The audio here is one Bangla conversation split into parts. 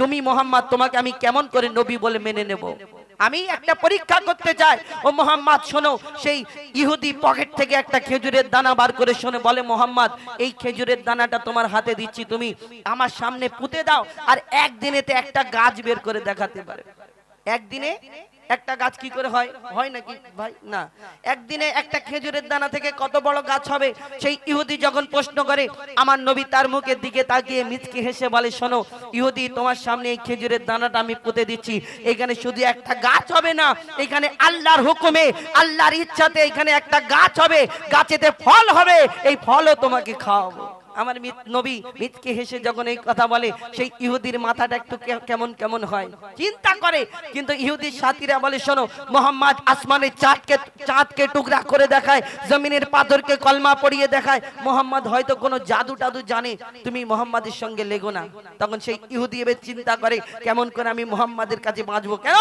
তুমি মোহাম্মদ, তোমাকে আমি কেমন করে নবী বলে মেনে নেব? আমি একটা পরীক্ষা করতে চাই। ও মোহাম্মদ শোনো, সেই ইহুদি পকেট থেকে একটা খেজুরের দানা বার করে শোনে, বলে মোহাম্মদ এই খেজুরের দানাটা তোমার হাতে দিচ্ছি, তুমি আমার সামনে পুঁতে দাও, আর একদিনেতে একটা গাছ বের করে দেখাতে পারে। একদিনে একটা গাছ কি করে হয়? হয় নাকি ভাই? না। একদিনে একটা খেজুরের দানা থেকে কত বড় গাছ হবে? সেই ইহুদি যখন প্রশ্ন করে, আমার নবী তার মুখের দিকে তাকিয়ে মিচকে হেসে বলে, শোনো ইহুদি, তোমার সামনে এই খেজুরের দানাটা আমি পুঁতে দিচ্ছি, এখানে শুধু একটা গাছ হবে না, এখানে আল্লাহর হুকুমে, আল্লাহর ইচ্ছাতে এখানে একটা গাছ হবে, গাছেতে ফল হবে, এই ফলও তোমাকে খাওয়াবো। আমার নবী মিচকে হেসে যখন এই কথা বলে, সেই ইহুদির মাথাটা একটু কেমন কেমন হয়, চিন্তা করে। কিন্তু ইহুদির সাথীরা বলে, শোনো মোহাম্মদ আসমানের চাঁদকে টুকরা করে দেখায়, জমিনের পাথরকে কলমা পড়িয়ে দেখায়, মোহাম্মদ হয়তো কোনো জাদু টাদু জানে, তুমি মোহাম্মদের সঙ্গে লেগো না। তখন সেই ইহুদি এবার চিন্তা করে, কেমন করে আমি মোহাম্মদের কাছে বাঁচবো? কেন?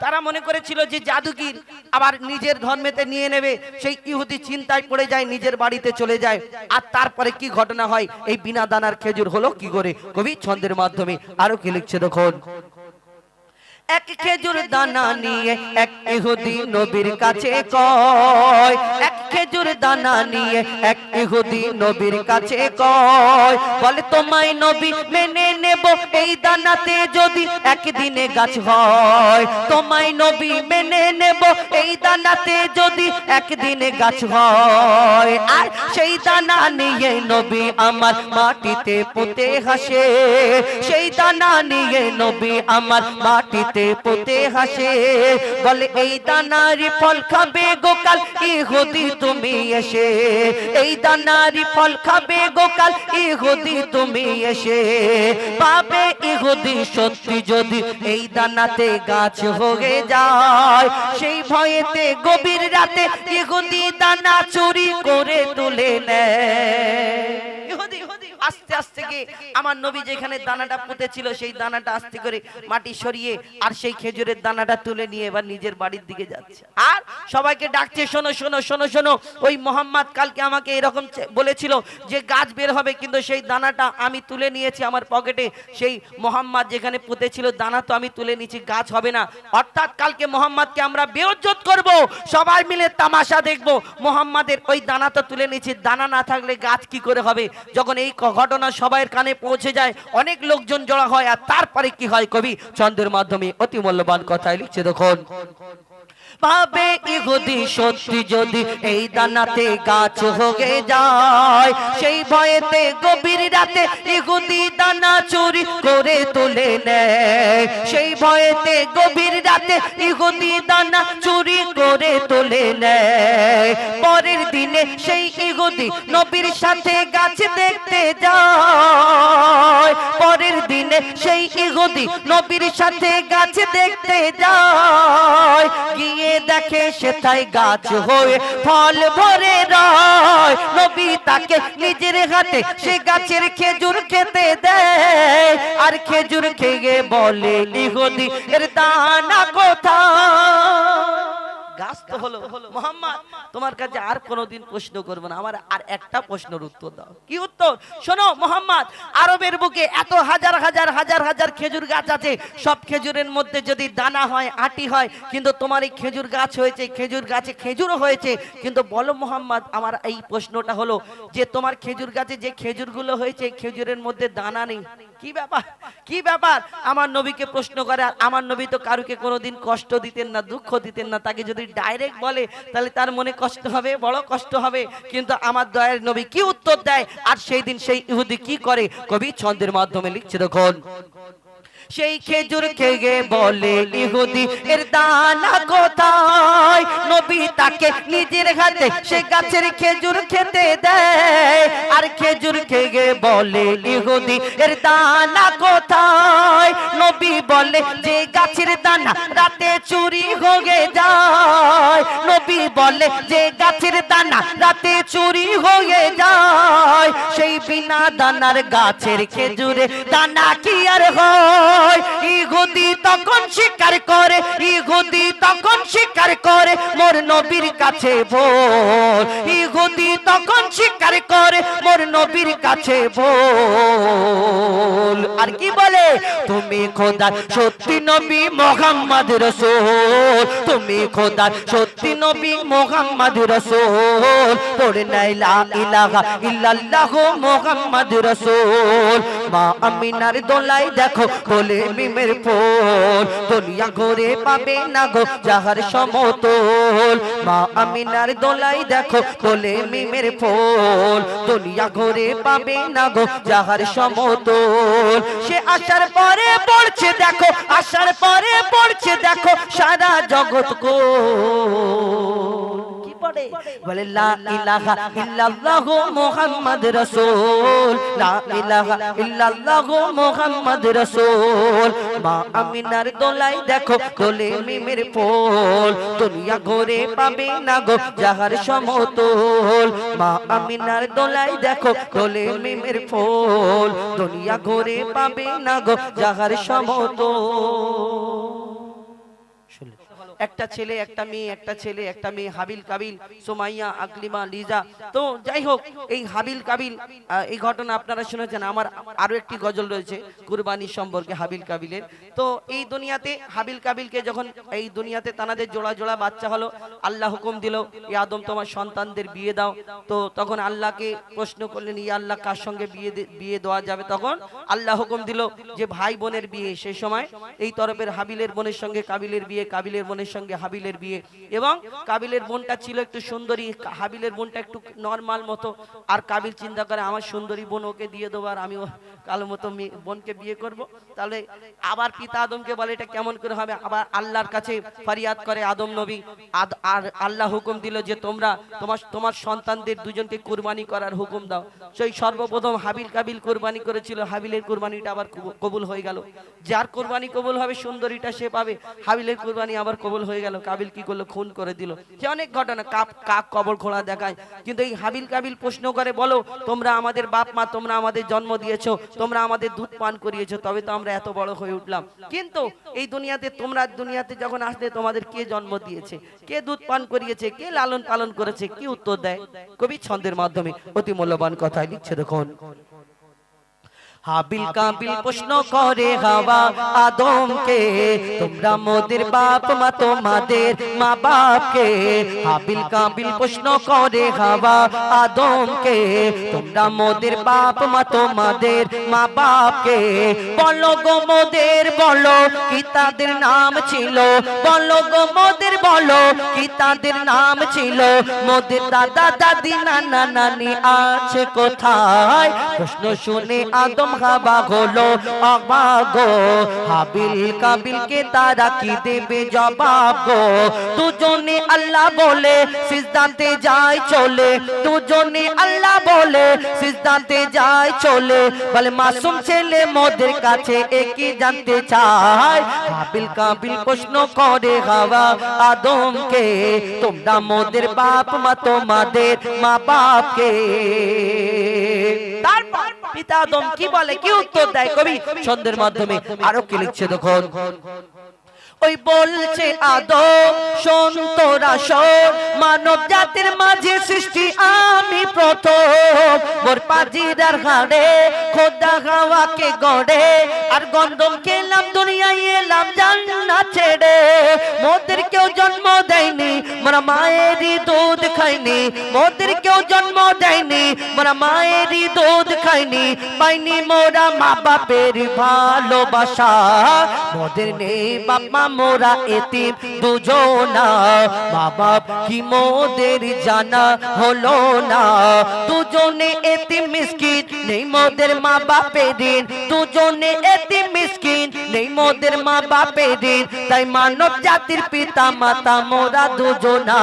তারা মনে করেছিল যে জাদুগির আবার নিজের ধর্মেতে নিয়ে নেবে। সেই ইহুদি চিন্তায় পড়ে যায়, নিজের বাড়িতে চলে যায়। আর তারপরে কি ঘটনা হয়, এই বিনা দানার খেজুর হলো কি করে? কবি ছন্দের মাধ্যমে আরো কি লিখছে দেখুন। এক খেজুর দানা নিয়ে এক ইহুদি নবীর কাছে কয়, এক খেজুর দানা নিয়ে এক ইহুদি নবীর কাছে কয়, বলে তোমায় নবী মেনে নেব এই দানাতে যদি একদিনে গাছ হয়, তোমায় নবী মেনে নেব এই দানাতে যদি একদিনে গাছ হয়। আর সেই দানা নিয়ে নবী আমার মাটিতে পুঁতে হাসে, সেই দানা নিয়ে নবী আমার মাটিতে পুঁতে হাসে, বলে এই দানারি ফল খাবে গোকাল ইহুদি তুমি এসে, এই দানারি ফল খাবে গোকাল ইহুদি তুমি এসে, পাবে ইহুদি সত্যি যদি এই দানাতে গাছ হয়ে যায়, সেই ভয়েতে গভীর রাতে ইহুদি দানা চুরি করে তুলে নেয়। ইহুদি আস্তে আস্তে গিয়ে আমার নবী যেখানে দানাটা পুঁতেছিল সেই দানাটা আস্তে করে মাটি সরিয়ে আর সেই খেজুরের দানাটা তুলে নিয়ে এবার নিজের বাড়ির দিকে যাচ্ছে, আর সবাইকে ডাকছে, শোনো শোনো শোনো শোনো, ওই মোহাম্মদ কালকে আমাকে এরকম বলেছিল যে গাছ বের হবে, কিন্তু সেই দানাটা আমি তুলে নিয়েছি আমার পকেটে, সেই মোহাম্মদ যেখানে পুঁতেছিল দানা তো আমি তুলে নিয়েছি, গাছ হবে না। অর্থাৎ কালকে মোহাম্মদকে আমরা বেইজ্জত করব, সবাই মিলে তামাশা দেখব, মোহাম্মদের ওই দানা তো তুলে নিয়েছি, দানা না থাকলে গাছ কি করে হবে? যখন এই ঘটনা সবার কানে পৌঁছে যায়, অনেক লোকজন জড়া হয়, আর তারপরে কি হয় কবি ছন্দের মাধ্যমে অতি মূল্যবান কথাই লিখছে দেখুন। পাবে ইহুদি সত্যি যদি এই দানাতে গাছ হয়ে যায়, সেই ভয়েতে গভীর রাতে ইহুদি দানা চুরি করে তুলে নেয়, সেই ভয়েতে গভীর রাতে ইহুদি দানা চুরি করে তুলে নেয়। পরের দিনে সেই ইহুদি নবীর সাথে গাছ দেখতে যায়, পরের দিনে সেই ইহুদি নবীর সাথে গাছ দেখতে যায়, গিয়ে দেখে সেথায় গাছ হয়ে ফল ভরে রয়, নবী তাকে নিজের হাতে সে গাছের খেজুর খেতে দেয়, আর খেজুর খেয়ে বলে ইহুদি এর দানা কোথায়? গাছ তো হলো। মোহাম্মদ তোমার কাছে আর কোনোদিন প্রশ্ন করব না, আমার আর একটা প্রশ্নের উত্তর দাও। কি উত্তর? শোনো মোহাম্মদ, আরবের বুকে এত হাজার হাজার হাজার হাজার খেজুর গাছ আছে, সব খেজুরের মধ্যে যদি দানা হয়, আটি হয়, কিন্তু তোমার এই খেজুর গাছ হয়েছে, খেজুর গাছে খেজুরও হয়েছে, কিন্তু বলো মোহাম্মদ, আমার এই প্রশ্নটা হলো যে তোমার খেজুর গাছে যে খেজুরগুলো হয়েছে খেজুরের মধ্যে দানা নেই, কি ব্যাপার? কি ব্যাপার? আমার নবীকে প্রশ্ন করে। আর আমার নবী তো কারুকে কোনোদিন কষ্ট দিতেন না, দুঃখ দিতেন না, তাকে যদি ডাইরেক্ট বলে তাহলে তার মনে কষ্ট হবে, বড় কষ্ট হবে, কিন্তু আমার দয়ার নবী কি উত্তর দেয়? আর সেই দিন সেই ইহুদি কি করে কবি ছন্দের মাধ্যমে লিখছে দেখুন। সেই খেজুর খেয়ে বলে ইহুদি এর দানা কোথায়, নবী তাকে নিজের হাতে সে গাছের খেজুর খেতে দেয়, আর খেজুর খেয়ে বলে ইহুদি এর দানা কোথায়, নবী বলে যে গাছের দানা রাতে চুরি হয়ে যায়, নবী বলে যে গাছের দানা রাতে চুরি হয়ে যায়, সেই বিনা দানার গাছের খেজুরে দানা কি আর হয়? ইহুদি তখন স্বীকার করে, ইহুদি তখন স্বীকার করে মোর নবীর কাছে বল, ইহুদি তখন স্বীকার করে মোর নবীর কাছে বল। আর কি বলে, তুমি খোদার সত্যি নবী মুহাম্মদ রাসূল, তুমি খোদার সত্যি নবী মুহাম্মদ রাসূল। পড়ে নাই লা ইলাহা ইল্লাল্লাহু মুহাম্মদ রাসূল। মা আমিনার দোলাই দেখো বলে মিমের ফুল, দুনিয়া ঘুরে পাবে না গো যাহার সমতল। মা আমিনার দোলাই দেখো বলে মিমের ফুল, দুনিয়া ঘুরে পাবে না গো যাহার সমতল। সে আসার পরে পড়ছে দেখো, আসার পরে পড়ছে দেখো সারা জগৎ কো। কি পড়ে বলে লা ইলাহা ইল্লাল্লাহু মুহাম্মদ রাসূল, লা ইলাহা ইল্লাল্লাহু মুহাম্মদ রাসূল। মা আমিনার দোলাই দেখো দোলে মিমের ফুল, দুনিয়া ঘুরে পাবে না গো যাহার সমতল। মা আমিনার দোলাই দেখো দোলে মিমের ফুল, দুনিয়া ঘুরে পাবে না গো যাহার সমতল। একটা ছেলে একটা মেয়ে, একটা ছেলে একটা মেয়ে, হাবিল কাবিল, সুমাইয়া, আকলিমা, লিজা। তো যাই হোক, এই হাবিল কাবিল এই ঘটনা আপনারা শুনেছেন। আমার আরো একটি গজল রয়েছে কুরবানি সম্পর্কে হাবিল কাবিলের। তো এই দুনিয়াতে হাবিল কাবিলকে যখন এই দুনিয়াতে তানাদের জোড়া জোড়া বাচ্চা হলো, আল্লাহ হুকুম দিল ইয়া আদম তোমার সন্তানদের বিয়ে দাও। তো তখন আল্লাহকে প্রশ্ন করলেন, ইয়া আল্লাহ কার সঙ্গে বিয়ে দেওয়া যাবে? তখন আল্লাহ হুকুম দিল যে ভাই বোনের বিয়ে। সেই সময় এই তরফের হাবিলের বোনের সঙ্গে কাবিলের বিয়ে, কাবিলের বোনের সঙ্গে হাবিলের বিয়ে। এবং কাবিলের বোনটা ছিল একটু সুন্দরী, হাবিলের বোনটা একটু নরমাল মতো। আর কাবিল চিন্তা করে আমার সুন্দরী বোন ওকে দিয়ে দেবো, আর আমি কালো মতো বোনকে বিয়ে করব। তাহলে আবার পিতা আদমকে বলে এটা কেমন করে হবে? আবার আল্লাহর কাছে ফরিয়াদ করে আদম নবী। আর আল্লাহ হুকুম দিল যে তোমরা তোমার সন্তানদের দুজনকে কুরবানি করার হুকুম দাও। সেই সর্বপ্রথম হাবিল কাবিল কুরবানি করেছিল, হাবিলের কুরবানিটা আবার কবুল হয়ে গেল। যার কুরবানি কবুল হবে সুন্দরীটা সে পাবে, হাবিলের কুরবানি আবার কবুল হয়ে গেল। কাবিল কি করলো? খুন করে দিল। যে অনেক ঘটনা, কাক কবর খোঁড়া দেখায়। কিন্তু এই হাবিল কাবিল প্রশ্ন করে, বলো তোমরা আমাদের বাপ মা, তোমরা আমাদের জন্ম দিয়েছো, তোমরা আমাদের দুধ পান করিয়েছো, তবে তো আমরা এত বড় হয়ে উঠলাম। কিন্তু এই দুনিয়াতে তোমরা দুনিয়াতে যখন আসলে তোমাদের কে জন্ম দিয়েছে, কে দুধ পান করিয়েছে, কে লালন পালন করেছে? কি উত্তর দেয় কবি ছন্দের মাধ্যমে? অতি মূল্যবান কথায় লিখছে দেখুন। হাবিল কাবিল প্রশ্ন করে হাওয়া আদমকে, তোমরা মোদের বাপ মা, তোমাদের মা বাপকে। হাবিল কাবিল প্রশ্ন করে হাওয়া আদমকে, তোমরা মোদের বাপ মা, তোমাদের মা বাপকে। বলো গো মোদের, বলো কি তাদের নাম ছিল? বলো গো মোদের, বলো কি তাদের নাম ছিল? মোদের দাদা দাদি নানা নানি আছে কোথায়? প্রশ্ন শুনে আদম হাওয়া হলো অবাক গো। হাবিল কাবিলকে তারা কি দেবে জবাব গো? দুজনে আল্লাহ বলে সিজদাতে যায় চলে, দুজনে আল্লাহ বলে সিজদাতে যায় চলে। বলে মাসুম ছেলে মোদের কাছে একই জানতে চায়। হাবিল কাবিল প্রশ্ন করে হাওয়া আদমকে, তোমরা মোদের বাপ মা, তোমাদের মা বাপকে। তারপর পিতা আদম কি বলে, কি উত্তর দেয় কবি ছন্দের মাধ্যমে? আরো কি লিখছে দেখুন। ওই বলছে আদম শোন তোরা শোন, মানব জাতির মাঝে সৃষ্টি আমি প্রথম। মোর পাজিরার হাড়ে খোদা হাওয়াকে গড়ে, আর গন্ধম খেলাম দুনিয়ায় এলাম জান্নাত ছেড়ে। মোদের কেউ জন্ম দেয়নি, মোরা মায়েরই দুধ খাইনি। মোদের কেউ জন্ম দেয়নি, মোরা মায়েরই দুধ খাইনি। পাইনি মোরা মা বাপের ভালোবাসা, মোদের নেই বাপ মা, মোরা এতিম দুজনা। মা বাপ কি মোদের জানা হলো না, দুজনে এতিম মিসকিন নেই মোদের মা বাপের দিন। দুজনে এতিম মিসকিন নেই মোদের মা বাপের দিন। তাই মানব জাতির পিতা মাতা মোরা দুজনা।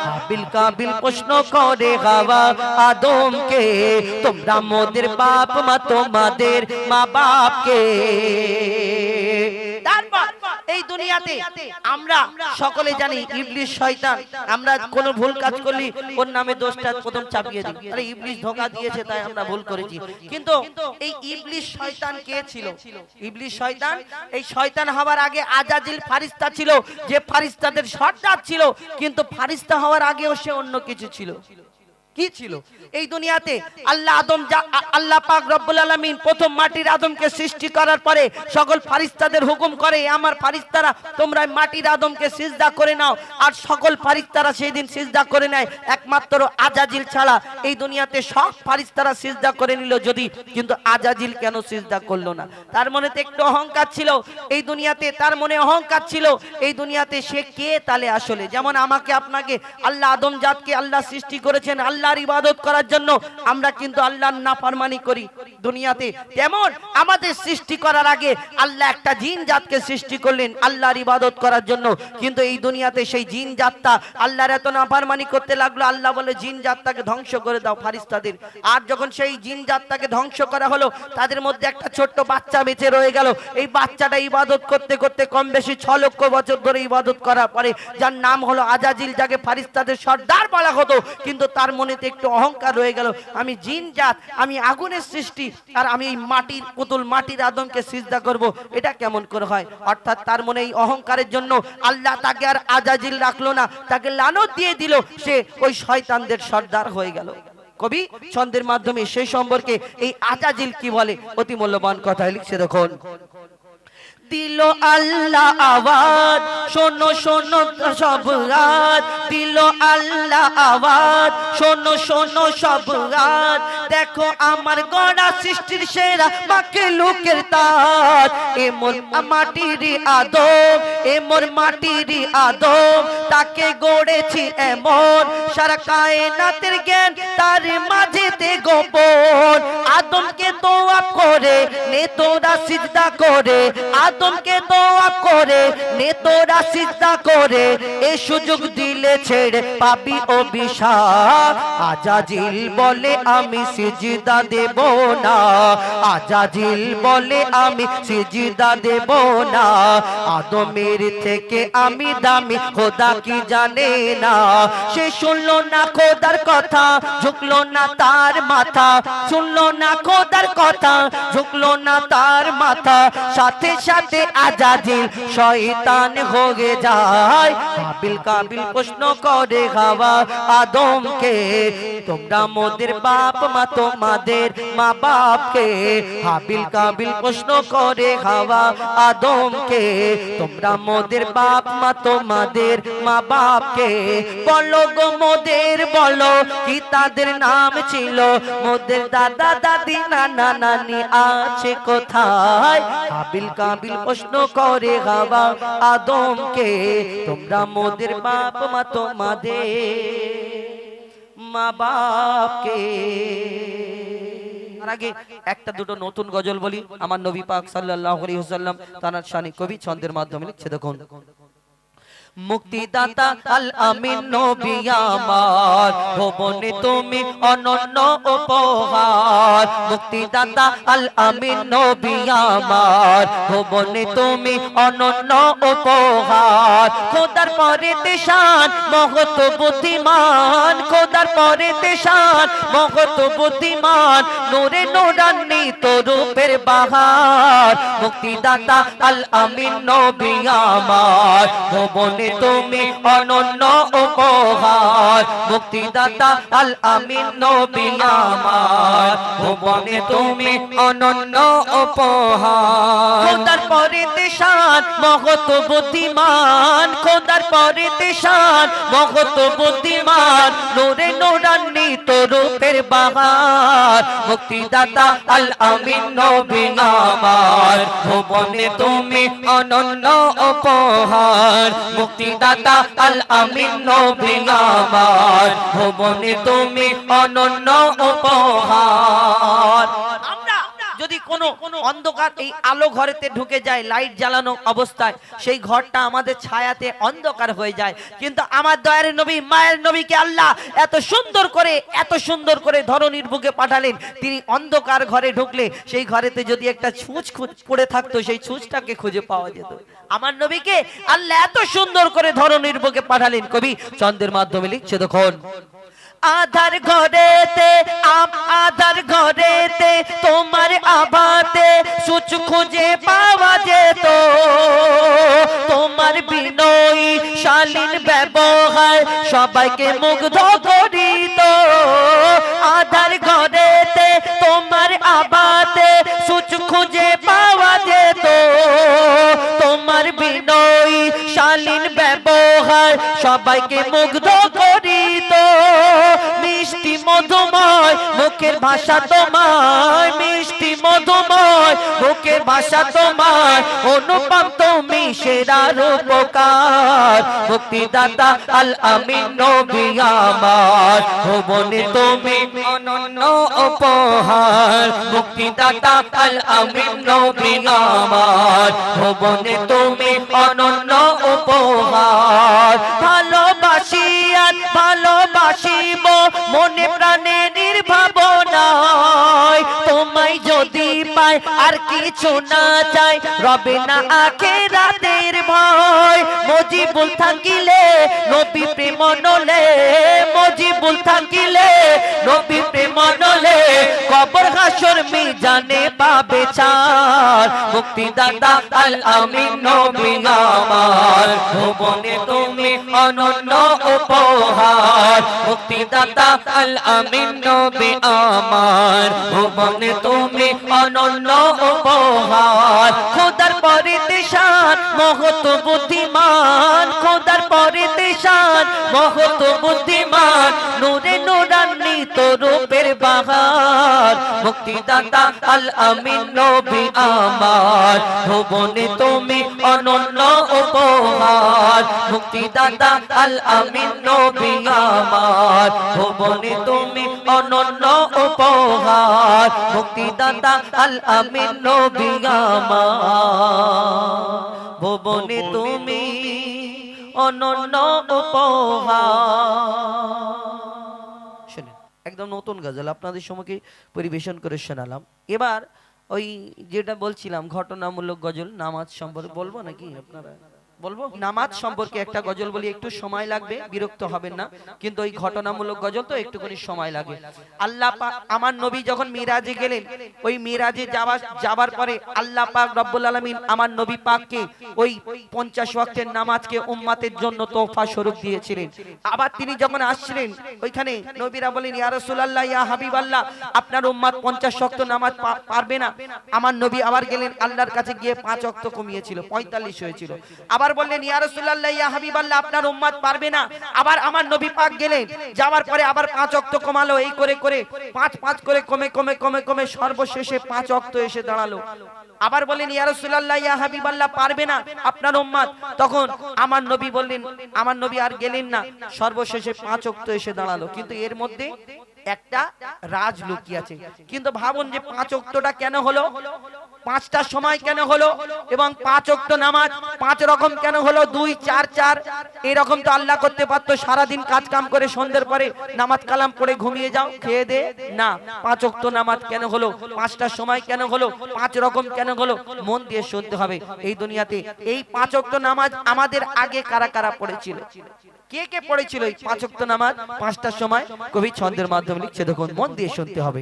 হাবিল কাবিল প্রশ্ন করে হাওয়া আদমকে, তোমরা মোদের বাপ মা, তোমাদের মা বাপকে। তারপর এই দুনিয়াতে আমরা সকলে জানি ইবলিস শয়তান, আমরা কোনো ভুল কাজ করলে ওর নামে দোষটা প্রথম চাপিয়ে দিই, আরে ইবলিস ধোঁকা দিয়েছে তাই আমরা ভুল করেছি। কিন্তু এই ইবলিস শয়তান কে ছিল? ইবলিস শয়তান, এই শয়তান হওয়ার আগে আজাজিল ফারিস্তা ছিল, যে ফারিস্তাদের সর্দার ছিল, কিন্তু ফারিস্তা হওয়ার আগেও সে অন্য কিছু ছিল। কি ছিল? এই দুনিয়াতে আল্লাহ পাক রব্বুল আলামিন প্রথম মাটির আদমকে সৃষ্টি করার পরে সকল ফারিস্তাদের হুকুম করে, আমার ফারিস্তারা তোমরা মাটির আদমকে সিজদা করে নাও। আর সকল ফারিস্তারা সেই দিন সিজদা করে নেয়, একমাত্র আজাজিল ছাড়া এই দুনিয়াতে সব ফারিস্তারা সিজদা করে নিল যদি, কিন্তু আজাজিল কেন সিজদা করলো না? তার মনে তো একটু অহংকার ছিল এই দুনিয়াতে, তার মনে অহংকার ছিল এই দুনিয়াতে। সে কে তাহলে আসলে? যেমন আমাকে আপনাকে আল্লাহ আদম জাতকে আল্লাহ সৃষ্টি করেছেন আল্লাহর ইবাদত করার জন্য, আমরা কিন্তু আল্লাহর নাফরমানি করি দুনিয়াতে, তেমন আমাদের সৃষ্টি করার আগে আল্লাহ একটা জিন জাতকে সৃষ্টি করলেন আল্লাহর ইবাদত করার জন্য। কিন্তু এই দুনিয়াতে সেই জিন জাতটা আল্লাহর এত নাফরমানি করতে লাগলো, আল্লাহ বলে জিন জাতটাকে ধ্বংস করে দাও ফারিস্তাদের। আর যখন সেই জিন জাতটাকে ধ্বংস করা হলো, তাদের মধ্যে একটা ছোট্ট বাচ্চা বেঁচে রয়ে গেল। এই বাচ্চাটা ইবাদত করতে করতে কম বেশি 6 লক্ষ বছর ধরে ইবাদত করার পরে, যার নাম হলো আজাজিল, যাকে ফারিস্তাদের সর্দার বলা হতো, কিন্তু তার মনে একটু অহংকার রয়ে গেল, আমি জিন জাত, আমি আগুনের সৃষ্টি, আর আমি এই মাটির পুতুল মাটির আদমকে সিজদা করব, এটা কেমন করে হয়? অর্থাৎ তার মনে এই অহংকারের জন্য আল্লাহ তাকে আর আজাজিল রাখলো না, তাকে লানত দিয়ে দিল, সে ওই শয়তানদের সর্দার হয়ে গেল। কবি ছন্দের মাধ্যমে সেই সম্পর্কে এই আজাজিল কি বলে অতি মূল্যবান কথা লিখছে দেখুন। দিল আল্লাহ আওয়াজ, শোনো শোনো সব রাত, দিল আল্লাহ আওয়াজ, শোনো শোনো সব রাত, দেখো আমার গড়া সৃষ্টির সেরা মাখলুকের তাজ, এ মোর মাটির আদম, এ মোর মাটির আদম, তাকে গড়েছি এমন, সারা কায়নাতের জ্ঞান তার মাঝেতে গোপন, আদমকে দোয়া করে নে তোরা সিজদা করে, আদমকে দোয়া করে নে তোরা সিজদা করে, এ সুযোগ দিলে ছেড়ে পাবি অভিশাপ, আজাজিল বলে আমি সিজদা দেব না, আজাজিল বলে আমি সিজদা দেব না, আদমের থেকে আমি দামি খোদা কি জানে না, সে শুনলো না খোদার কথা, ঝুঁকলো না তার মাথা, শুনলো না খোদার কথা, ঝুঁকলো না তার মাথা, সাথে সাথে আজাজিল শয়তান হয়ে যায়, হাবিল কাবিল প্রশ্ন করে হাওয়া আদমকে, তোমরা মোদের বাপ মা তোমাদের মা বাপকে, হাবিল কাবিল প্রশ্ন করে হাওয়া আদমকে, তোমরা মোদের বাপ মা তোমাদের মা বাপকে, বলো গো মোদের বলো কি তাদের নাম ছিল, মোদের দাদা দাদি নানা নানি আছে কোথায়, হাবিল কাবিল প্রশ্ন করে হাওয়া আদমকে, তোমরা মোদের বাপ মা তোমাদের মা বাপকে। তার আগে একটা দুটো নতুন গজল বলি, আমার নবী পাক সাল্লাল্লাহু আলাইহি ওয়াসাল্লাম তার শানে কবি ছন্দের মাধ্যমে লিখছে দেখুন। মুক্তিদাতা আল আমিন নবী আমার, ভুবনে তুমি অনন্য উপহার, মুক্তিদাতা আল আমিন নবী আমার, ভুবনে তুমি অনন্য উপহার, খোদার পরে তেশান মহত বুদ্ধিমান, খোদার পরে তেশান মহত বুদ্ধিমান, নূরে নূরান্বিত রূপের বাহার, মুক্তিদাতা আল আমিন নবী আমার, ভুবনে তুমি অনন্য উপহার, মুক্তিদাতা আল আমিন নবী আমার, ভুবনে তুমি অনন্য উপহার, খোদার পরে তেশান মহত বুদ্ধিমান, খোদার পরে তেশান মহত বুদ্ধিমান, নূরে নূরান্বিত রূপের বাহার, মুক্তিদাতা আল আমিন নবী আমার, ভুবনে তুমি অনন্য উপহার, মুক্তিদাতা আল আমিন নবী আমার, ভুবনে তুমি অনন্য উপহার। আমরা যদি কোনো অন্ধকার এই আলো ঘরেতে ঢুকে যায় লাইট জ্বালানো অবস্থায় সেই ঘরটা আমাদের ছায়াতে অন্ধকার হয়ে যায়, কিন্তু আমার দয়ার নবী মায়ের নবীকে আল্লাহ এত সুন্দর করে ধরনীর বুকে পাঠালেন। তিনি অন্ধকার ঘরে ঢুকলে সেই ঘরেতে যদি একটা ছুঁচ পড়ে থাকতো সেই ছুঁচটাকে খুঁজে পাওয়া যেত। আমার নবীকে আল্লাহ এত সুন্দর করে ধরনীর বুকে পাঠালেন। কবি ছন্দের মাধ্যমে লিখছে দেখুন, আধার ঘরেতে তোমার আভাতে সুচ খুঁজে পাওয়া যেত, তোমার বিনয়ী শালীন ব্যবহার সবাইকে মুগ্ধ করিত। আধার ঘরেতে তোমার আভাতে সুচ খুঁজে পাওয়া যেত, তোমার বিনয়ী শালীন ব্যবহার সবাইকে মুগ্ধ করিত। মিষ্টি মধুময় মুখের ভাষা তোমার, মিষ্টি মধুময় মুখের ভাষা তোমার, অনুপম তুমি সেরা রূপকার। মুক্তিদাতা আল আমিন নবী আমার, ভুবনে তুমি অনন্য উপহার। মুক্তিদাতা আল আমিন নবী আমার, ভুবনে তুমি অনন্য উপহার। ভালোবাসিব মনে প্রাণে নির্ভাবনায়, তোমায় যদি পাই আর কিছু না চাই, রবে না আখিরাতের ভয়। মজিবুল থাকিলে নবী প্রেম নলে, মজিবুল থাকিলে নবী প্রেম নলে, কবর হাসর মিজানে পাবে ছাড়। মুক্তিদাতা আল আমিন নবী আমার, ভুবনে তুমি অনন্য উপহার। মুক্তিদাতা আল আমিন নবী আমার, ভুবনে তুমি অনন্য উপহার। খোদার পরিদেশান মহৎ বুদ্ধিমান, খোদার পরিদেশান মহৎ বুদ্ধিমান, নূরে নূরান্বিত রূপের বাহার। মুক্তিদাতা আল আমিন নবী আমার, ভুবনে তুমি অনন্য উপহার। মুক্তিদাতা আল আমিন নবী আমার, ভুবনে তুমি অনন্য উপহার। মুক্তিদাতা আল আমিন নবী আমার, ভুবনে তুমি অনন্য উপহার। শুনেন, একদম নতুন গজল আপনাদের সম্মুখে পরিবেশন করে শোনালাম। এবার ওই যেটা বলছিলাম ঘটনামূলক গজল, নামাজ সম্পর্কে বলবো নাকি আপনারা? বলবো নামাজ সম্পর্কে একটা গজল বলি, একটু সময় লাগবে, বিরক্ত হবেন না, কিন্তু ওই ঘটনামূলক গজল তো একটুখানি সময় লাগে। আল্লাহ পাক আমার নবী যখন মিরাজে গেলেন, ওই মিরাজে যাবার পরে আল্লাহ পাক রব্বুল আলামিন আমার নবী পাককে ওই 50 ওয়াক্তের নামাজকে উম্মতের জন্য তোহফা স্বরূপ দিয়েছিলেন। আবার তিনি যখন আসছিলেন ওইখানে নবীরা বলেন, ইয়া রাসূলুল্লাহ, ইয়া হাবিবাল্লাহ, আপনার উম্মত 50 ওয়াক্ত নামাজ পারবে না। আমার নবী আবার গেলেন আল্লাহর কাছে গিয়ে 5 ওয়াক্ত কমিয়েছিল, 45 হয়েছিল। আবার বললেন, ইয়া রাসূলুল্লাহ, ইয়া হাবিবাল্লাহ, আপনার উম্মত পারবে না। আবার আমার নবী পাক গেলেন, যাওয়ার পরে আবার 5 ওয়াক্ত কমালো। এই করে করে 5 করে কমে সর্বশেষে 5 ওয়াক্ত এসে দাঁড়ালো। আবার বললেন, ইয়া রাসূলুল্লাহ, ইয়া হাবিবাল্লাহ, পারবে না আপনার উম্মত। তখন আমার নবী বললেন, আমার নবী আর গেলেন না, সর্বশেষে 5 ওয়াক্ত এসে দাঁড়ালো। কিন্তু এর মধ্যে একটা রাজ লুকিয়ে আছে। কিন্তু ভাবুন যে 5 ওয়াক্তটা কেন হলো, 5টার সময় কেন হলো, এবং 5 ওয়াক্ত নামাজ 5 রকম কেন হলো, 2 4 4 এরকম তো আল্লাহ করতে পারতো, সারা দিন কাজ কাম করে সন্ধ্যের পরে নামাজ কালাম পড়ে ঘুমিয়ে যাও, খেয়ে দে না। 5 ওয়াক্ত নামাজ কেন হলো, 5টার সময় কেন হলো, 5 রকম কেন হলো, মন দিয়ে শুনতে হবে। এই দুনিয়াতে এই 5 ওয়াক্ত নামাজ আমাদের আগে কারা কারা পড়েছিল, কে কে পড়েছিল এই 5 ওয়াক্ত নামাজ 5টার সময়? কবি ছন্দের মাধ্যমে লিখছে, দেখুন মন দিয়ে শুনতে হবে।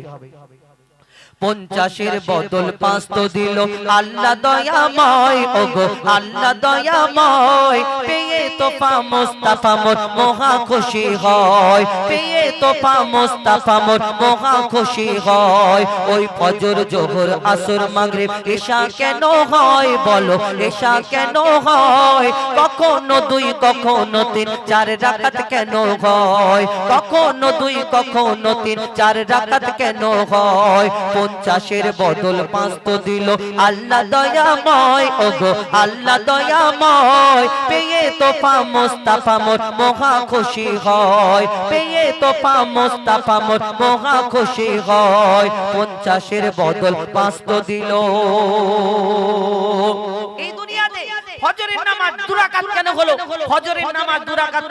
50-এর বদল 5 তো দিল আল্লাহ দয়াময়, ওগো আল্লাহ দয়াময়। পেয়ে তোফা মুস্তাফা মোর মহা খুশি হয়, পেয়ে তোফা মুস্তাফা মোর মহা খুশি হয়। ওই ফজর জোহর আসর মাগরিব ঈশা কেন হয় বলো, ঈশা কেন হয়? কখনো 2 কখনো 3 4 রাকাত কেন হয়? কখনো 2 কখনো 3 4 রাকাত কেন হয়? 50-এর বদল 5 তো দিল আল্লাহ দয়াময়, ওগো আল্লাহ দয়াময়। পেয়ে তোফা মুস্তাফা মোর মহা খুশি হয়, পেয়ে তোফা মুস্তাফা মোর মহা খুশি হয়, 50-এর বদল 5 তো দিল। এই দুনিয়াতে ফজরের নামাজ 2 রাকাত কেন হলো? ফজরের নামাজ 2 রাকাত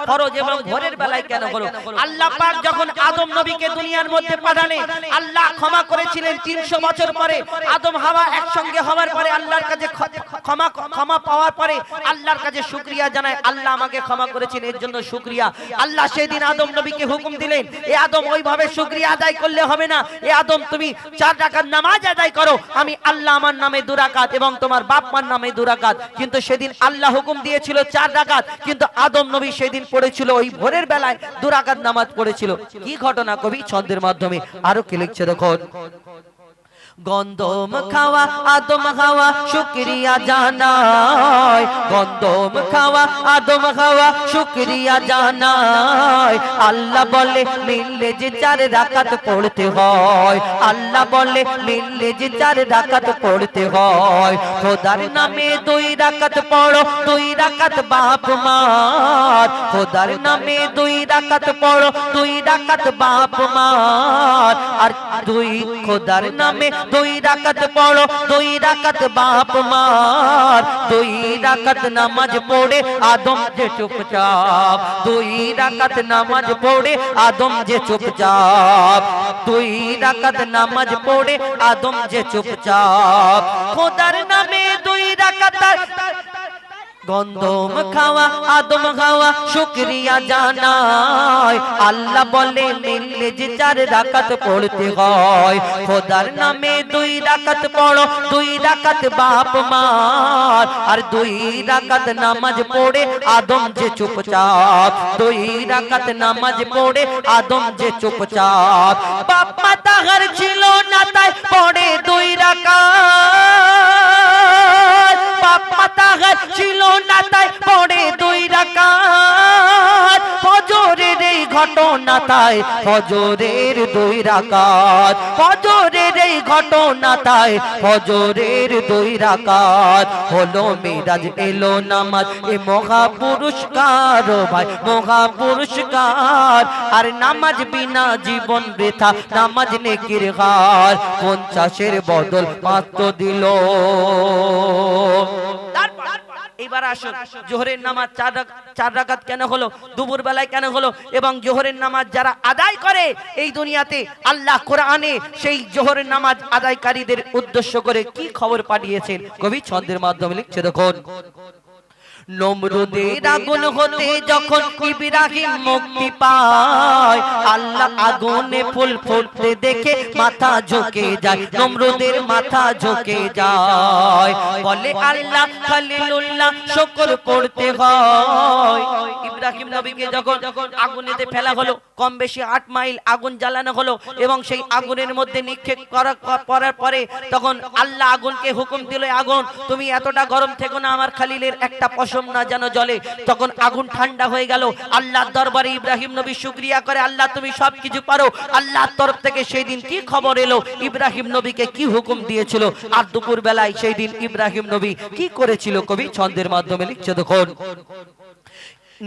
ফরজ এবং ভোরের বেলায় কেন হলো? আল্লাহ পাক যখন আদম নবীকে দুনিয়ার মধ্যে পাঠালেন, আল্লাহ ক্ষমা করেছিলেন 300 বছর পরে। আদম হাওয়া একসঙ্গে হওয়ার পরে আল্লাহর কাছে ক্ষমা পাওয়ার পরে আল্লাহর কাছে শুকরিয়া জানায়, আল্লাহ আমাকে ক্ষমা করেছেন, এর জন্য শুকরিয়া। আল্লাহ সেদিন আদম নবীকে হুকুম দিলেন, এ আদম ওইভাবে শুকরিয়া আদায় করলে হবে না, এ আদম তুমি 4 রাকাত নামাজ আদায় করো, আমি আল্লাহ আমার নামে 2 রাকাত এবং তোমার বাপ মার নামে 2 রাকাত। কিন্তু সেদিন আল্লাহ হুকুম দিয়েছিল 4 রাকাত, কিন্তু আদম নবী সেদিন পড়েছিল ওই ভোরের বেলায় 2 রাকাত নামাজ পড়েছিল। কি ঘটনা কবি ছন্দের মাধ্যমে আরো কি লিখছে দেখুন। গন্ধম খাওয়া আদম খাওয়া শুকরিয়া জানায়, গন্ধম খাওয়া আদম খাওয়া শুকরিয়া জানায়। আল্লাহ বলে মিললে যে 4 রাকাত পড়তে হয়, আল্লাহ বলে মিললে যে 4 রাকাত পড়তে হয়। খোদার নামে 2 রাকাত পড়ো, 2 রাকাত বাপ মার, খোদার নামে 2 রাকাত পড়ো, 2 রাকাত বাপ মার। আর 2 খোদার নামে 2 রাকাত পড়ো, 2 রাকাত বাপ মার। 2 রাকাত নামাজ পড়ে আদম যে চুপচাপ, 2 রাকাত নামাজ পড়ে আদম যে চুপচাপ, 2 রাকাত নামাজ পড়ে আদম যে চুপচাপ। খোদার নামে 2 রাকাত গন্ধম খাওয়া আদম খাওয়া শুকরিয়া জানায়। আল্লাহ বলে মিললে যে 4 রাকাত পড়তে হয়, খোদার নামে 2 রাকাত পড়ো, 2 রাকাত বাপ মার। আর 2 রাকাত নামাজ পড়ে আদম যে চুপচাপ, 2 রাকাত নামাজ পড়ে আদম যে চুপচাপ। বাপ মা তাহার ছিল না তাই পড়ে 2 রাকাত, বাপ মা তাহার ছিল না তাই পড়ে 2 রাকাত। ফজরের এই ঘটনা তাই ফজরের 2 রাকাত, ফজরের এই ঘটনা তাই ফজরের 2 রাকাত। হলো মিরাজ এলো নামাজ এ মহা পুরস্কার, ভাই মহা পুরস্কার। আর নামাজ বিনা জীবন বৃথা, নামাজ নেকির হার, 50-এর বদল 5 তো দিল। এবার আসুন জোহরের নামাজ 4 রাকাত কেন হলো, দুপুর বেলায় কেন হলো, এবং জোহরের নামাজ যারা আদায় করে এই দুনিয়াতে আল্লাহ কোরআনে সেই জোহরের নামাজ আদায়কারীদের উদ্দেশ্য করে কি খবর পাঠিয়েছেন কবি ছন্দের মাধ্যমে লিখছে দেখুন। নমরুদের আগুন হতে যখন ইব্রাহিম মুক্তি পায়, আল্লাহ আগুনে ফুল ফুটতে দেখে মাথা ঝুঁকে যায়, নমরুদের মাথা ঝুঁকে যায়। বলে আল্লাহ খলিলুল্লাহ শুকর করতে হয়। ইব্রাহিম নবীকে যখন আগুনেতে ফেলা হলো, কম বেশি 8 মাইল আগুন জ্বালানো হলো, এবং সেই আগুনের মধ্যে নিক্ষেপ করার পরে তখন আল্লাহ আগুনকে হুকুম দিল, আগুন তুমি এতটা গরম থেকো না, আমার খলিলের একটা পশম না যেন জ্বলে। তখন আগুন ঠান্ডা হয়ে গেল। আল্লাহর দরবারে ইব্রাহিম নবী শুকরিয়া করে, আল্লাহ তুমি সবকিছু পারো। আল্লাহর তরফ থেকে সেই দিন কি খবর এলো, ইব্রাহিম নবীকে কি হুকুম দিয়েছিল, আর দুপুর বেলায় সেই দিন ইব্রাহিম নবী কি করেছিল কবি ছন্দের মাধ্যমে লিখছে দেখুন।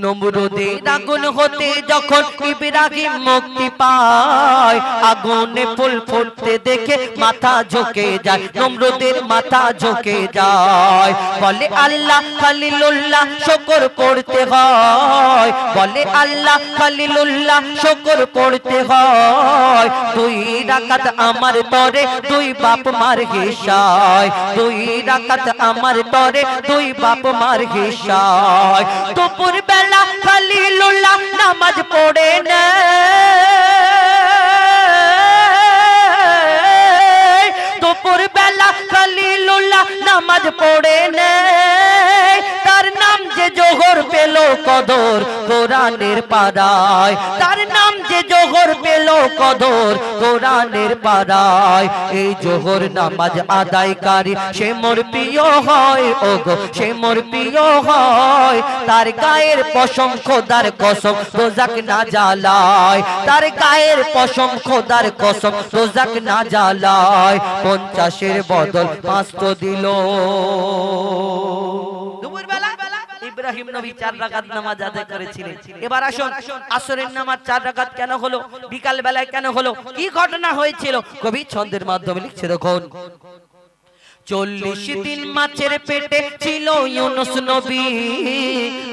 নমরুদের আগুন হতে যখন ইব্রাহিম মুক্তি পায়, আগুনে ফুল ফুটতে দেখে মাথা ঝুঁকে যায়, নমরুদের মাথা ঝুঁকে যায়। বলে আল্লাহ খলিলুল্লাহ শুকর করতে হয়, বলে আল্লাহ খলিলুল্লাহ শুকর করতে হয়। 2 রাকাত আমার তরে 2 বাপ মার হিসায়, 2 রাকাত আমার তরে 2 বাপ মার হিসায়। দুপুর বেলা খলিলুল্লাহ নামাজ পড়ে নেয়, দুপুর বেলা খলিলুল্লাহ নামাজ পড়ে নেয়। তার নাম যে জোহর পেল কদর কোরআনের পাড়ায়, তার নাম যে জোহর পেল কদর কোরআনের পাড়ায়। এই জোহর নামাজ আদায়কারী সে মোর প্রিয় হয়, ওগো সে মোর প্রিয় হয়। তার গায়ের পশম খোদার কসম দোজাক না জ্বালায়, তার গায়ের পশম খোদার কসম দোজাক না জ্বালায়। 50-এর বদল 5 তো দিল। ইব্রাহিম নবী 4 রাকাত নামাজ আদায় করেছিলেন। এবার আসুন আসরের নামাজ 4 রাকাত কেন হলো, বিকাল বেলায় কেন হলো, কি ঘটনা হয়েছিল, কবি ছন্দের মাধ্যমে লিখছে দেখুন। 40 দিন মাছের পেটে ছিল ইউনুস নবী,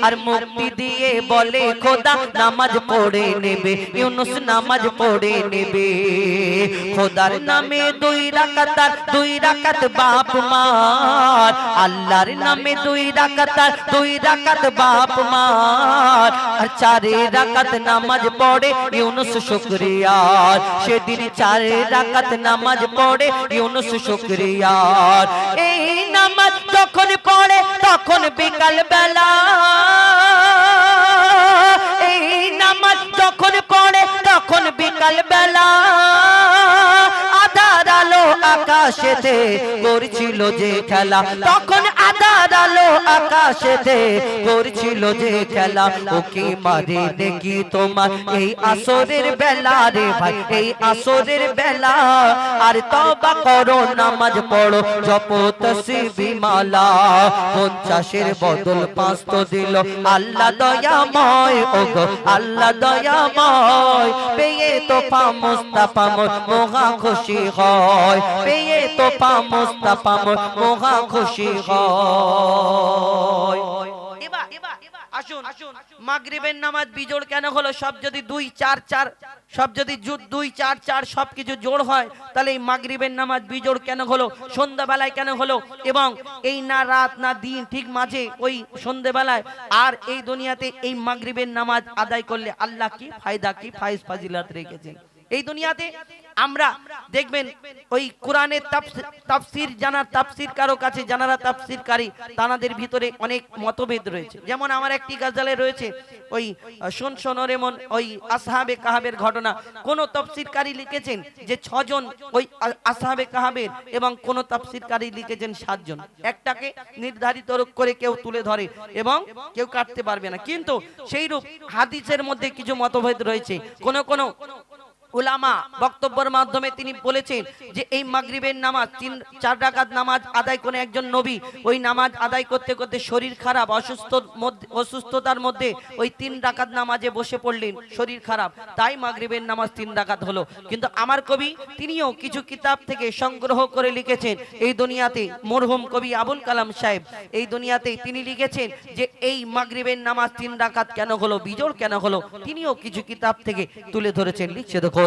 আর মুক্তি দিয়ে বলে খোদা নামাজ পড়ে নেবে, ইউনুস নামাজ পড়ে নেবে। খোদার নামে 2 রাকাত আর 2 রাকাত বাপ মার, আল্লাহর নামে 2 রাকাত আর 2 রাকাত বাপ মার, আর 4 রাকাত নামাজ পড়ে ইউনুস শুকরিয়ার। সেদিন 4 রাকাত নামাজ পড়ে ইউনুস শুকরিয়ার। এই নামাজ যখন পড়ে তখন বিকাল বেলা, এই নামাজ যখন পড়ে তখন বিকাল বেলা, আধার আলো আকাশেতে করছিল যে খেলা, তখন আধার আলো আকাশেতে করছিল যে খেলা। ওকে মারে দেখি তোমার এই আসরের বেলা রে ভাই, এই আসরের বেলা, আর তওবা করো নামাজ পড়ো জপো তসবিহ মালা। 50-এর বদল 5 তো দিল আল্লাহ দয়াময়, ওগো আল্লাহ দয়াময়। পেয়ে তোফা মুস্তাফা মোর মহা খুশি হয়, পেয়ে তোফা মুস্তাফা মোর মহা খুশি হয়। এবার আসুন মাগরিবের নামাজ বিজোড় কেন হলো? সব যদি 2-4-4, সব যদি 2-4-4 সবকিছু জোড় হয়, তাহলে এই মাগরিবের নামাজ বিজোড় কেন হলো? সন্ধ্যাবেলায় কেন হলো? এবং এই না রাত না দিন, ঠিক মাঝে ওই সন্ধ্যাবেলায়। আর এই দুনিয়াতে এই মাগরিবের নামাজ আদায় করলে আল্লাহ কি ফায়দা, কি ফাইজ ফাজিলাত রেখেছেন এই দুনিয়াতে। আমরা দেখবেন ওই কোরআনের তাফসীর জানার, তাফসীর কারো কাছে জানারা তাফসীরকারী, তাদের ভিতরে অনেক মতভেদ রয়েছে। যেমন আমার একটি গজলে রয়েছে ওই শোনরেমন ওই আসহাবে কাহাবের ঘটনা। কোন তাফসীরকারী লিখেছেন যে 6 জন ওই আসহাবে কাহাবের, এবং কোন তাফসীরকারী লিখেছেন 7 জন। একটাকে নির্ধারিত করে কেউ তুলে ধরে এবং কেউ কাটতে পারবে না। কিন্তু সেইরূপ হাদিসের মধ্যে কিছু মতভেদ রয়েছে। কোন কোন উলামা বক্তব্যের মাধ্যমে তিনি বলেছেন যে এই মাগরিবের নামাজ 3-4 রাকাত নামাজ আদায় করে একজন নবী ওই নামাজ আদায় করতে করতে শরীর খারাপ, অসুস্থতার মধ্যে ওই 3 রাকাত নামাজে বসে পড়লেন, শরীর খারাপ, তাই মাগরিবের নামাজ 3 রাকাত হলো। কিন্তু আমার কবি তিনিও কিছু কিতাব থেকে সংগ্রহ করে লিখেছেন এই দুনিয়াতে, মরহুম কবি আবুল কালাম সাহেব এই দুনিয়াতে তিনি লিখেছেন যে এই মাগরিবের নামাজ 3 রাকাত কেন হলো, বিজোড় কেন হলো, তিনিও কিছু কিতাব থেকে তুলে ধরেছেন। লিখছে দেখো,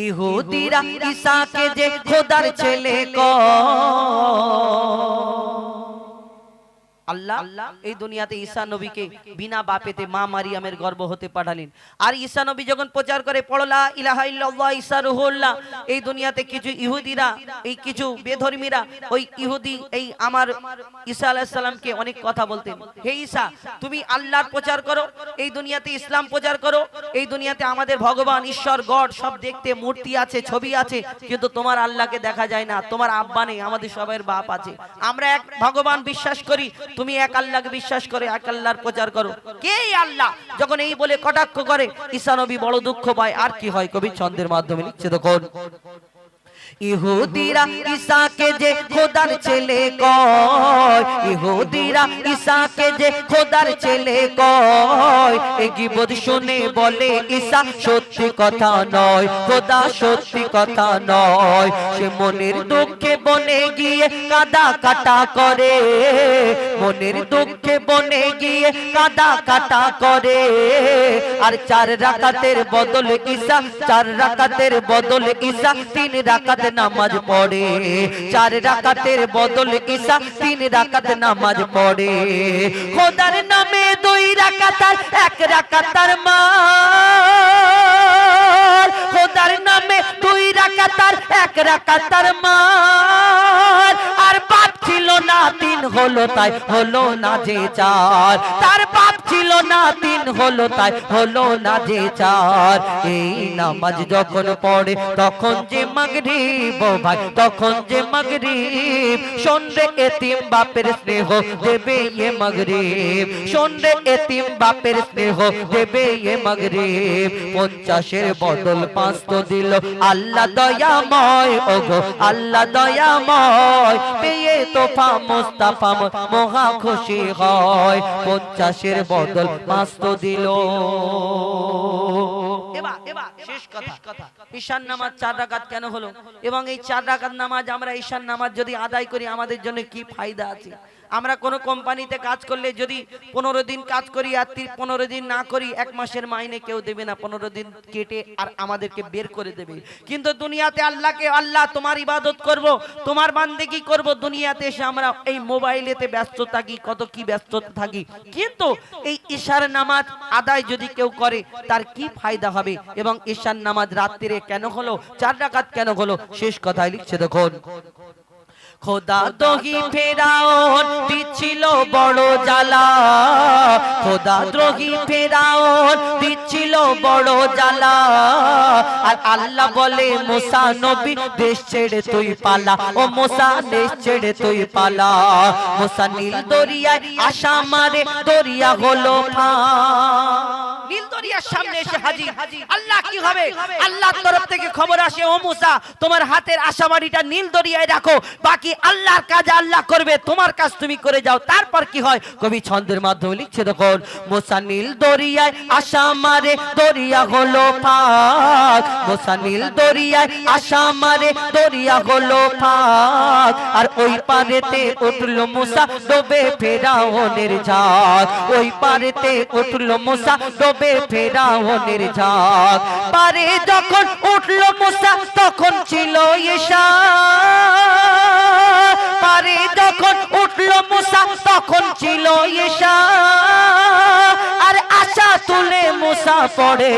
ইহুদিরা ঈসাকে যে খোদার ছেলে আল্লাহ এই দুনিয়াতে ঈসা নবীকে বিনা বাপেতে মা মারিয়ামের গর্ভ হতে পাঠালেন। আর ঈসা নবী যখন প্রচার করে পড়ো লা ইলাহা ইল্লাল্লাহ ঈসা রুহুল্লাহ, এই দুনিয়াতে কিছু ইহুদিরা, এই কিছু বেধর্মীরা, ওই ইহুদি এই আমার ঈসা আলাইহিস সালামকে অনেক কথা বলতেন। হে ঈসা, তুমি আল্লাহর প্রচার করো, এই দুনিয়াতে ইসলাম প্রচার করো, এই দুনিয়াতে আমাদের ভগবান ঈশ্বর গড সব দেখতে মূর্তি আছে, ছবি আছে, কিন্তু তোমার আল্লাহকে দেখা যায় না, তোমার আব্বা নেই, আমাদের সবার বাপ আছে, আমরা এক ভগবান বিশ্বাস করি, তুমি এক আল্লাহকে বিশ্বাস করে এক আল্লাহর প্রচার করো। কে আল্লাহ? যখন এই বলে কটাক্ষ করে ঈসা নবী বড় দুঃখ পায়। আর কি হয় কবি ছন্দের মাধ্যমে লিখছে দেখুন, ইহুদিরা ঈসাকে যে খোদার ছেলে কয়, ইহুদিরা ঈসাকে যে খোদার ছেলে কয়, এই গীবত শুনে বলে ঈসা সত্যি কথা নয়, খোদা সত্যি কথা নয়। সে মনের দুঃখে বনে গিয়ে কাদা কাটা করে, মনের দুঃখে বনে গিয়ে কাদা কাটা করে। আর 4 রাকাতের বদলে ঈসা, 4 রাকাতের বদলে ঈসা 3 রাকাত নামাজ পড়ে, 4 রাকাতের বদলে ঈসা 3 রাকাত নামাজ পড়ে। খোদার নামে 2 রাকাত আর 1 রাকাত আর মার, খোদার নামে 2 রাকাত আর 1 রাকাত আর মার। আর বাপ ছিল না 3 হলো তাই হলো না যে 4, তার বাপ ছিল না 3 হলো তাই হলো না যে 4। এই নামাজ যখন পড়ে তখন যে মাগরিব ভাই, তখন যে মাগরিব, শোন রে এতিম বাপের স্নেহ দেবে এ মাগরিব, শোন রে এতিম বাপের স্নেহ দেবে এ মাগরিব। 50-এর বদল 5 তো দিল আল্লাহ দয়াময়, ওগো আল্লাহ দয়াময়। পেয়ে তো তোফা মুস্তাফা মহা খুশি হয় 50-এর বদল 5 তো দিল। এবার শেষ কথা, ঈশান নামাজ 4 রাকাত কেন হলো এবং এই 4 রাকাত নামাজ আমরা ঈশান নামাজ যদি আদায় করি আমাদের জন্য কি ফায়দা আছে? আমরা কোন কোম্পানিতে কাজ করলে যদি 15 দিন কাজ করি আর 15 দিন না করি 1 মাসের মাইনে কেউ দেবে না, 15 দিন কেটে আর আমাদেরকে বের করে দেবে। কিন্তু দুনিয়াতে আল্লাহকে আল্লাহ তোমার ইবাদত করব, তোমার বান্দেগি করব, দুনিয়াতে এসে আমরা এই মোবাইলেতে ব্যস্ত থাকি, কত কি ব্যস্ত থাকি। কিন্তু এই ঈশার নামাজ আদায় যদি কেউ করে তার কি ফায়দা হবে? এবং ঈশার নামাজ রাত্রিরে কেন হলো, 4 রাকাত কেন হলো? শেষ কথায় লিখছে দেখুন, খোদা দ্রোহী ফেরাউন দিচ্ছিল বড় জ্বালা, খোদা দ্রোহী ফেরাউন দিচ্ছিল বড় জ্বালা। আর আল্লাহ বলে মুসা নবী দেশ ছেড়ে তুই পালা, ও মুসা দেশ ছেড়ে তুই পালা। মুসা নীল দরিয়ায় আশা মারে দরিয়া হলো নীল দরিয়ার সামনে এসে হাজির। আল্লাহ কি হবে? আল্লাহর তরফ থেকে খবর আসে, ও মুসা তোমার হাতের আশামারিটা নীল দরিয়ায় রাখো, বাকি আল্লাহর কাজ আল্লাহ করবে, তোমার কাজ তুমি করে যাও। তারপর কি হয় কবি ছন্দের মাধ্যমে লিখছে দেখুন, মুসা নীল দরিয়ায় আশা মারে দরিয়া হলো পাক, মুসা নীল দরিয়ায় আশা মারে দরিয়া হলো পাক। আর ওই পারেতে উঠলো মুসা ডোবে ফেরাউনের ঝাঁক, ওই পারেতে উঠলো মুসা ডোবে ফেরাউনের ঝাঁক। পারে যখন উঠলো মুসা তখন ছিল ঈশা, পারে যখন উঠলো মুসা তখন ছিল ঈশা। আর আশা তুলে মুসা পড়ে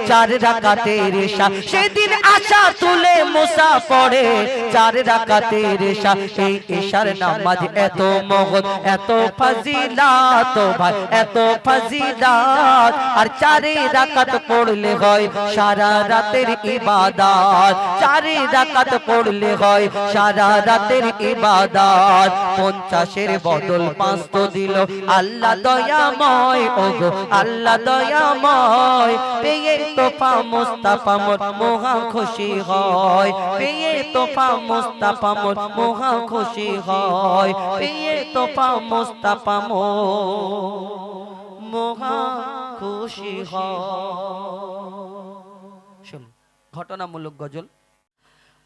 4 রাকাতের ঈশা, সেদিন আশা তুলে মুসা পড়ে 4 রাকাতের ঈশা। এই ঈশার নামাজ এত মহৎ, এত ফজিলাত ভাই, এত ফজিলাত। আর 4 রাকাত পড়লে হয় সারা রাতের ইবাদত, 4 রাকাত পড়লে হয় সারা রাতের ইবাদত। 50-এর বদল 5 তো দিল আল্লাহ দয়াময়, ওগো আল্লাহ দয়াময়। পেয়ে তোফা মুস্তাফা মোর মহা খুশি হয়, পেয়ে তোফা মুস্তাফা মোর মহা খুশি হয়, পেয়ে তোফা মুস্তাফা মোর মহা খুশি হয়। শুনুন ঘটনামূলক গজল।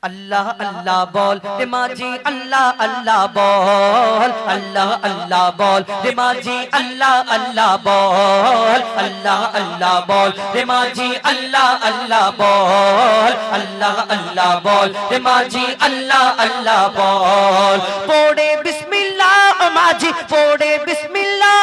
আল্লাহ আল্লাহ বল রে মাঝি, আল্লাহ আল্লাহ বল, আল্লাহ আল্লাহ বল রে মাঝি, আল্লাহ আল্লাহ বল, আল্লাহ আল্লাহ বল রে মাঝি, আল্লাহ আল্লাহ বল, আল্লাহ আল্লাহ বল রে মাঝি, আল্লাহ আল্লাহ বল। পড়ে বিসমিল্লাহ ও মাঝি, পড়ে বিসমিল্লাহ,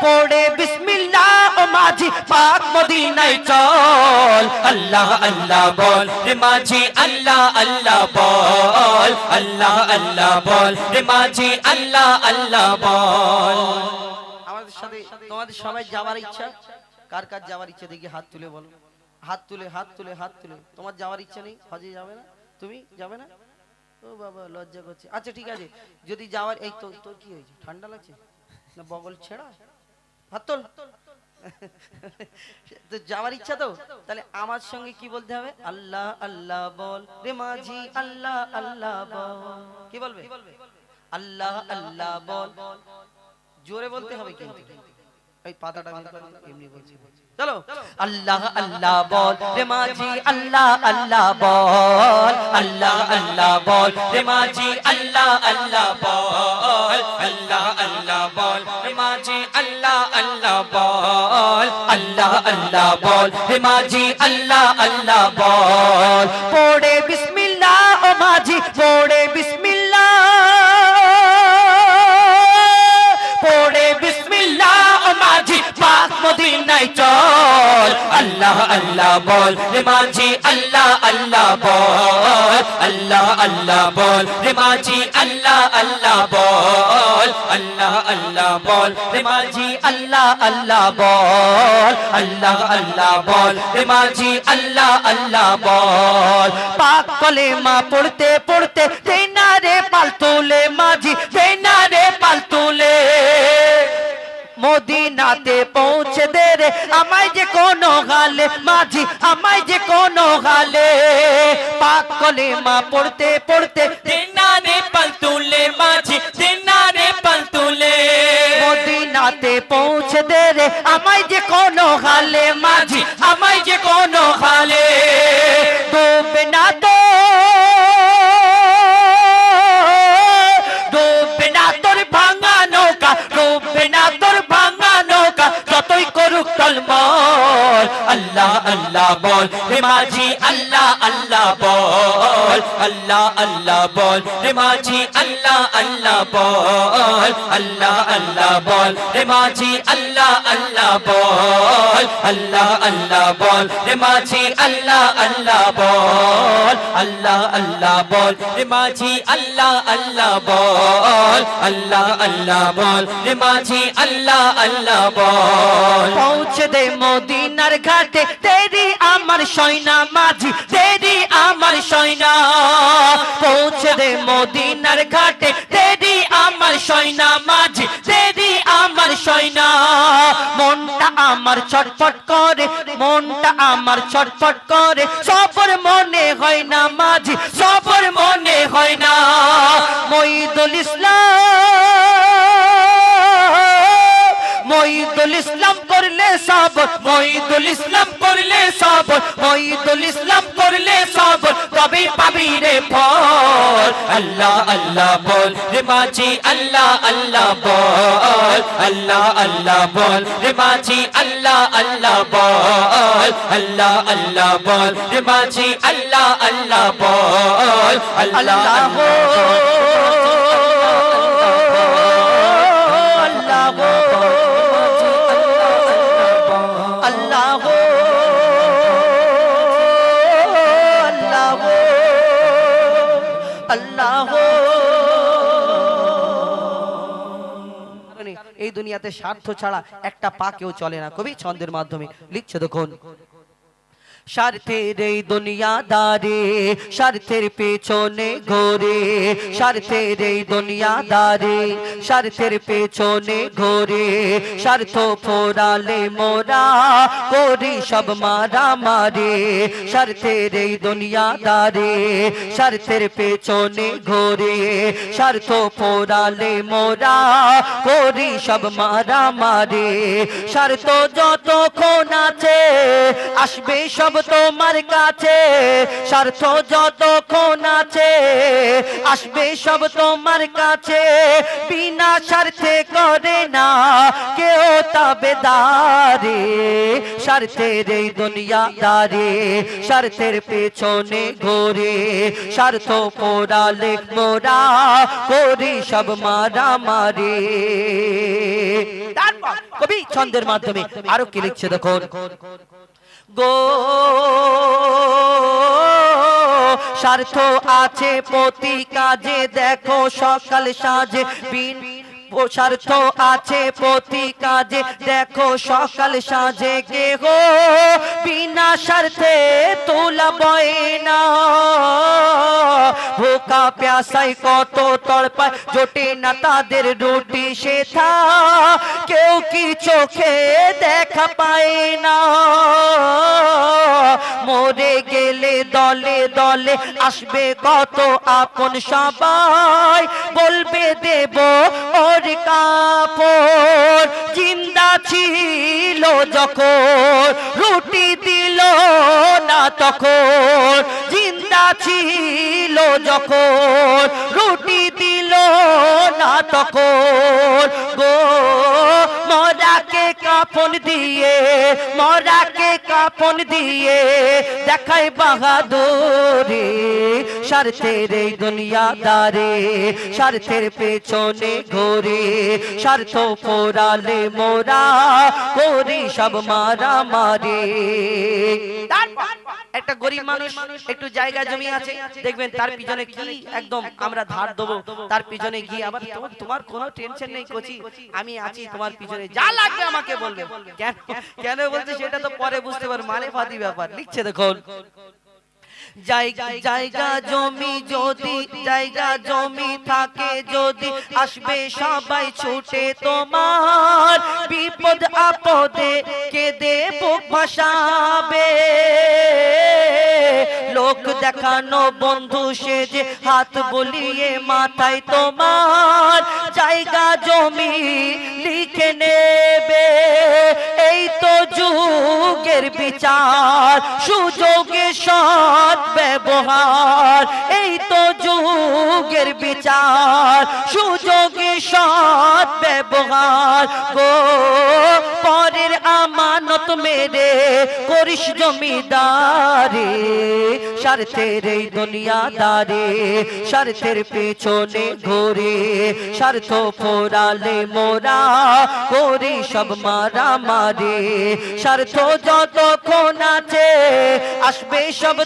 পড়ে বিসমিল্লাহ ও মাঝি পাক মদিনায় চল। আল্লাহ আল্লাহ বল রে মাঝি, আল্লাহ আল্লাহ বল, আল্লাহ আল্লাহ বল রে মাঝি, আল্লাহ আল্লাহ বল। আমাদের সাথে তোমাদের সবাই যাওয়ার ইচ্ছা? কার কার যাওয়ার ইচ্ছা দেখি হাত তুলে বলো, হাত তুলে হাত তুলে হাত তুলে। তোমার যাওয়ার ইচ্ছা নেই? হজে যাবে না? তুমি যাবে না? ও বাবা লজ্জা করছে। আচ্ছা ঠিক আছে, যদি যাওয়ার, এই তো তোর কি হয়েছে, ঠান্ডা লাগছে না বগল ছেঁড়া? হাত তোল। তো যাওয়ার ইচ্ছা তো, তাহলে আমার সঙ্গে কি বলতে হবে? আল্লাহ আল্লাহ বল রে মাঝি, আল্লাহ আল্লাহ বল। কি বলবে? আল্লাহ আল্লাহ বল, জোরে বলতে হবে কিন্তু। এই পাতাটা এমনি বলছি, চলো। আল্লাহ আল্লাহ বল রে মাঝি, আল্লাহ আল্লাহ বল, আল্লাহ আল্লাহ বল রে মাঝি, আল্লাহ আল্লাহ বল, আল্লাহ আল্লাহ বল রে মাঝি, আল্লাহ আল্লাহ বল, আল্লাহ আল্লাহ বল রে মাঝি, আল্লাহ আল্লাহ বল। পড়ে বিসমিল্লাহ ও মাঝি, পড়ে বিসমিল্লাহ, পড়ে বিসমিল্লাহ ও মাঝি পাক মদিনায় চল। আল্লাহ আল্লাহ বল রে মাঝি, আল্লাহ আল্লাহ বল, আল্লাহ আল্লাহ বল রে মাঝি, আল্লাহ আল্লাহ বল, আল্লাহ আল্লাহ বল রে মাঝি, আল্লাহ আল্লাহ বল, আল্লাহ আল্লাহ বল রে মাঝি, আল্লাহ আল্লাহ বল। পাক কলেমা পড়তে পড়তে দেই না রে পাল তুলে মাঝি, দেই না রে পাল তুলে। মদিনাতে পৌঁছে দে রে আমায় যে কোনো হালে মাঝি, আমায় যে কোনো হালে। পাক কলেমা পড়তে পড়তে দেই না রে পালতুলে মাঝি দেনারে পালতুলে মদিনাতে পৌঁছে দে রে আমায় যে কোনো হালে মাঝি আমায় যে কোনো হালে ডুবে না তো ডুববে না তোর ভাঙা নৌকা ডুববে না তোর ভাঙা নৌকা যতই করুক টলমল আল্লাহ আল্লাহ বল রে মাঝি আল্লাহ আল্লাহ বল আল্লাহ আল্লাহ বল রে মাঝি আল্লাহ আল্লাহ বল আল্লাহ আল্লাহ বল রে মাঝি আল্লাহ আল্লাহ বল আল্লাহ আল্লাহ বল রে মাঝি আল্লাহ আল্লাহ বল আল্লাহ আল্লাহ বল রে মাঝি আল্লাহ আল্লাহ বল আল্লাহ আল্লাহ বল রে মাঝি আল্লাহ আল্লাহ বল পৌঁছে দে মদিনার ঘাটে তেরি আমার সয়না মাঝি তেরি আমার সয়না পৌঁছে দে মদিনার ঘাটে তেরি আমার সয়না মাঝি তেরি আমার সয়না মনটা আমার ছটফট করে মনটা আমার ছটফট করে সবর মনে হয় না মাঝি সবর মনে হয় না মঈদুল ইসলাম মঈদুল ইসলাম করলে সব মঈদুল ইসলাম করলে সব মঈদুল ইসলাম করলে সব তবে পাবি রে ফল আল্লাহ আল্লাহ বল রে মাঝি আল্লাহ আল্লাহ বল আল্লাহ আল্লাহ বল রে মাঝি আল্লাহ আল্লাহ বল আল্লাহ আল্লাহ বল রে মাঝি আল্লাহ আল্লাহ বল আল্লাহ এই দুনিয়াতে স্বার্থ ছাড়া একটা পা কেউ চলে না কবি ছন্দের মাধ্যমে লিখছে দেখুন স্বার্থের এই দুনিয়াদারে স্বার্থের পেছনে ঘোরে স্বার্থের এই দুনিয়াদারে স্বার্থের পেছনে ঘোরে স্বার্থ ফোরালে মোরা করি সব মারামারি স্বার্থের এই দুনিয়াদারে স্বার্থের পেছনে ঘোরে স্বার্থ ফোরালে মোরা করি সব মারামারি স্বার্থ যতক্ষণ আছে আসবে সব তোমার কাছে স্বার্থ যতক্ষণ আছে আসবে সব তোমার কাছে বিনা স্বার্থে করে না কেউ তাবেদারি স্বার্থের এই দুনিয়াদারি স্বার্থের পেছনে ঘোরে স্বার্থ পোড়ালে মোরা করি সব মারামারি কবি ছন্দের মাধ্যমে আরো কি লিখছে দেখুন গো স্বার্থ আছে প্রতি কাজে দেখো সকাল সাজে বিন স্বার্থ আছে প্রতি কাজে দেখো সকাল সাজে গেহ বিনা স্বার্থে তোলা বয় না ভোকা প্যাসাই কত তড়পায় জোটে না তাদের রুটি সেথা কেউ কি চোখে দেখা পায় না মরে গেলে দলে দলে আসবে কত আপন সবাই বলবে দেব ওর কাপড় জিন্দা ছিল যখন রুটি দিল না তখন জিন্দা ছিল যখন রুটি দিল না তখন গো মরাকে কাফন দিয়ে মরাকে কাফন দিয়ে দেখাই বাহাদুরি স্বার্থের এই দুনিয়াদারে স্বার্থের পেছনে ঘোরে স্বার্থ পোড়ালে মোরা করি সব মারামারি একটা গরিব মানুষ একটু জায়গা জমি আছে দেখবেন তার পিছনে কি একদম আমরা ধার দেবো তার পিছনে গিয়ে আবার তোমার কোনো টেনশন নেই কোচি আমি আছি তোমার পিছনে যা লাগবে আমাকে বলবে কেন কেন বলতে সেটা তো পরে বুঝতে পারো মানে ফাদি ব্যাপার লিখছে দেখুন জায়গা জমি যদি জায়গা জমি থাকে যদি আসবে সবাই ছুটে তোমার বিপদ আপদে কেঁদে বুক ভাসাবে লোক দেখানো বন্ধু সেজে হাত বুলিয়ে মাথায় তোমার জায়গা জমি লিখে নেবে এই তো যুগের বিচার সুযোগে সৎ ব্যবহার এই তো যুগের বিচার সুযোগে সৎ ব্যবহার গো পরের আমানত মেরে করিস জমিদারি স্বার্থের এই দুনিয়াদারি স্বার্থের পেছনে ঘুরে স্বার্থ ফোরালে মোরা করি সব মারামারি স্বার্থ যতক্ষণ আছে আসবে সব